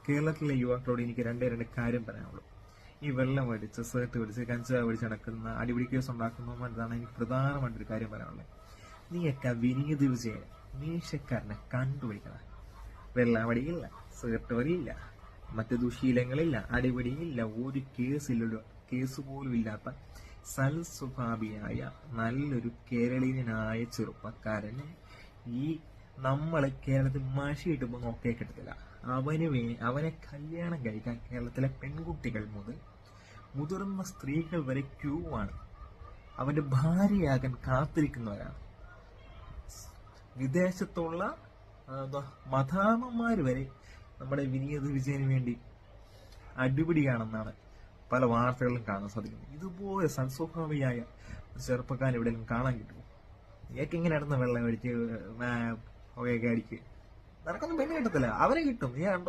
കേരളത്തിലെ യുവാക്കളോട് എനിക്ക് രണ്ട് കാര്യം പറയാനുള്ളൂ. ഈ വെള്ളം മേടിച്ച് സേർട്ട് മേടിച്ച് കഞ്ചാവ് മേടിച്ച് നടക്കുന്ന അടിപിടി കേസ് ഉണ്ടാക്കുന്നതാണ് എനിക്ക് പ്രധാനമായിട്ടൊരു കാര്യം പറയാനുള്ളത്. നീയൊക്കെ വിനീത് വിജയൻ മീശക്കാരനെ കണ്ടുപിടിക്കണം. വെള്ളം വടിയില്ല, സേർട്ട് വടിയില്ല, മറ്റ് ദുശീലങ്ങളില്ല, അടിപിടിയില്ല, ഒരു കേസ് പോലും ഇല്ലാത്ത സൽസ്വഭാവിയായ നല്ലൊരു കേരളീയനായ ചെറുപ്പക്കാരന് ഈ നമ്മളെ കേരളത്തിൽ മഷിയിട്ടുമ്പോ നോക്കിയേ കിട്ടത്തില്ല. അവനെ കല്യാണം കഴിക്കാൻ കേരളത്തിലെ പെൺകുട്ടികൾ മുതൽ മുതിർന്ന സ്ത്രീകൾ വരെ ക്യൂ ആണ്. അവന്റെ ഭാര്യയാകാൻ കാത്തിരിക്കുന്നവരാണ്. വിദേശത്തുള്ള മദാമ്മമാര് വരെ നമ്മുടെ വിനീത് വിജയന് വേണ്ടി അടിപിടിയാണെന്നാണ് പല വാർത്തകളിലും കാണാൻ സാധിക്കുന്നത്. ഇതുപോലെ സൽസ്വഭാവിയായ ഒരു ചെറുപ്പക്കാരൻ എവിടെയെങ്കിലും കാണാൻ കിട്ടുമോ? ഇയാൾക്ക് ഇങ്ങനെ നടന്ന വെള്ളം അടിച്ച് പുകയൊക്കെ അടിക്ക് നിനക്കൊന്നും പെണ്ണ് കിട്ടത്തില്ല. അവരെ കിട്ടും, നീ കണ്ടോ?